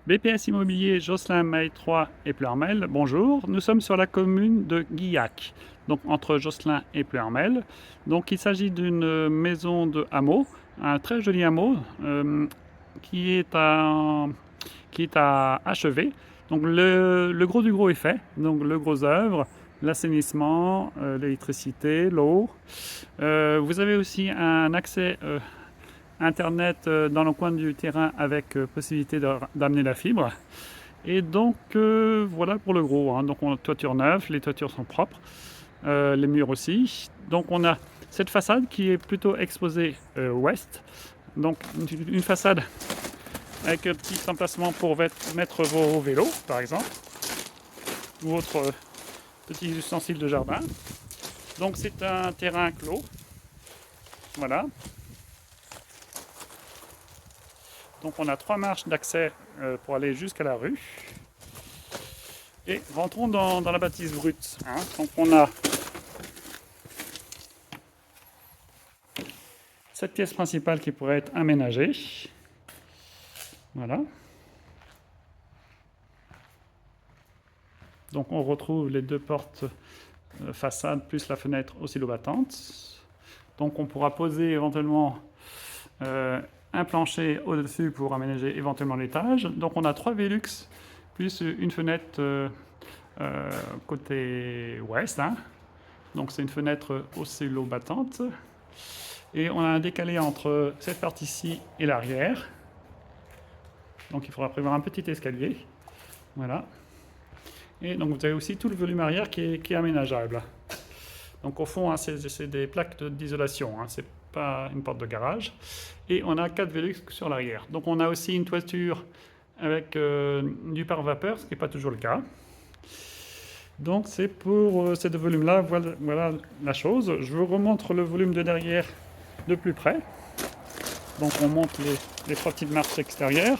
BPS Immobilier, Josselin, Maille 3 et Pleurmel, bonjour. Nous sommes sur la commune de Guillac, donc entre Josselin et Pleurmel. Donc il s'agit d'une maison de hameau, un très joli hameau qui est à achever. Donc le gros du gros est fait, donc le gros œuvre, l'assainissement, l'électricité, l'eau. Vous avez aussi un accès Internet dans le coin du terrain avec possibilité d'amener la fibre. Et donc voilà pour le gros, hein. Donc on a toiture neuve, les toitures sont propres, les murs aussi. Donc on a cette façade qui est plutôt exposée ouest. Donc une façade avec un petit emplacement pour mettre vos vélos par exemple, ou autres petits ustensiles de jardin. Donc c'est un terrain clos, voilà. Donc on a 3 marches d'accès pour aller jusqu'à la rue. Et rentrons dans la bâtisse brute, hein. Donc on a cette pièce principale qui pourrait être aménagée. Voilà. Donc on retrouve les 2 portes façade plus la fenêtre oscillobattante. Donc on pourra poser éventuellement un plancher au-dessus pour aménager éventuellement l'étage. Donc on a 3 Velux plus une fenêtre côté ouest, hein. Donc c'est une fenêtre oscillobattante. Et on a un décalé entre cette partie-ci et l'arrière. Donc il faudra prévoir un petit escalier. Voilà. Et donc vous avez aussi tout le volume arrière qui est aménageable. Donc au fond, hein, c'est des plaques d'isolation, hein, c'est pas une porte de garage. Et on a 4 Velux sur l'arrière. Donc on a aussi une toiture avec du pare-vapeur, ce qui n'est pas toujours le cas. Donc c'est pour ces 2 volumes-là, voilà la chose. Je vous remontre le volume de derrière de plus près. Donc on monte les 3 petites marches extérieures.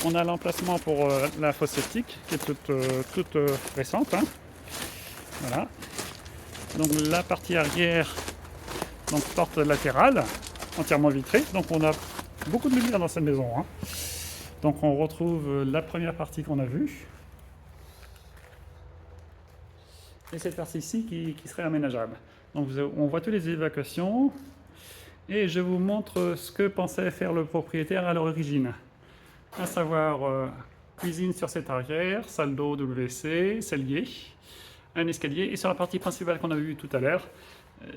On a l'emplacement pour la fosse septique qui est toute récente, hein. Voilà. Donc la partie arrière, donc porte latérale, entièrement vitrée. Donc on a beaucoup de lumière dans cette maison, hein. Donc on retrouve la première partie qu'on a vue. Et cette partie-ci qui serait aménageable. Donc on voit toutes les évacuations. Et je vous montre ce que pensait faire le propriétaire à l'origine. À savoir cuisine sur cette arrière, salle d'eau, WC, cellier, un escalier. Et sur la partie principale qu'on a vue tout à l'heure,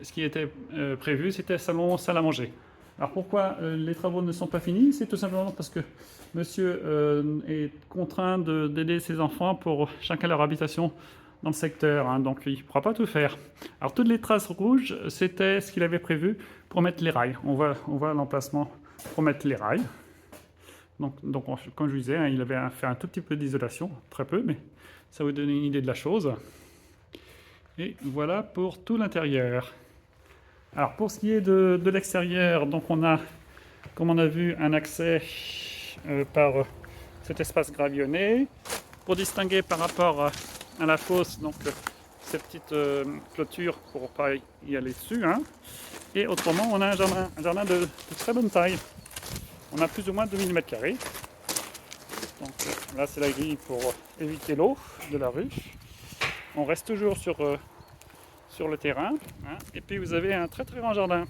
ce qui était prévu, c'était salon, salle à manger. Alors pourquoi les travaux ne sont pas finis? C'est tout simplement parce que monsieur est contraint d'aider ses enfants pour chacun leur habitation dans le secteur, hein, donc il ne pourra pas tout faire. Alors toutes les traces rouges, c'était ce qu'il avait prévu pour mettre les rails. On voit l'emplacement pour mettre les rails. Donc comme je vous disais, hein, il avait fait un tout petit peu d'isolation, très peu, mais ça vous donne une idée de la chose. Et voilà pour tout l'intérieur. Alors pour ce qui est de l'extérieur, donc on a, comme on a vu, un accès par cet espace gravillonné. Pour distinguer par rapport à la fosse, donc ces petites clôtures pour ne pas y aller dessus, hein. Et autrement, on a un jardin de très bonne taille. On a plus ou moins 2000 m². Donc là, c'est la grille pour éviter l'eau de la rue. On reste toujours sur le terrain, hein. Et puis vous avez un très très grand jardin.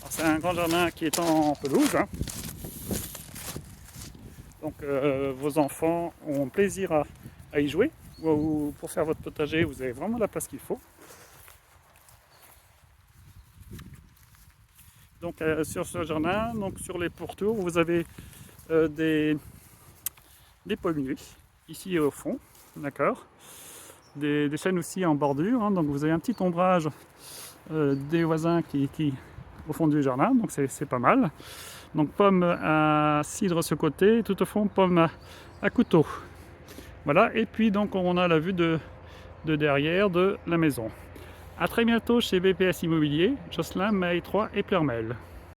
C'est un grand jardin qui est en pelouse, hein. Donc vos enfants ont plaisir à y jouer. Ou pour faire votre potager, vous avez vraiment la place qu'il faut. Donc sur ce jardin, donc sur les pourtours, vous avez des pommiers, ici au fond, d'accord. Des chênes aussi en bordure, hein. Donc vous avez un petit ombrage des voisins qui au fond du jardin, donc c'est pas mal. Donc pommes à cidre ce côté, tout au fond pommes à couteau. Voilà, et puis donc on a la vue de derrière de la maison. A très bientôt chez BPS Immobilier, Josselin, Maille 3 et Pleurmel.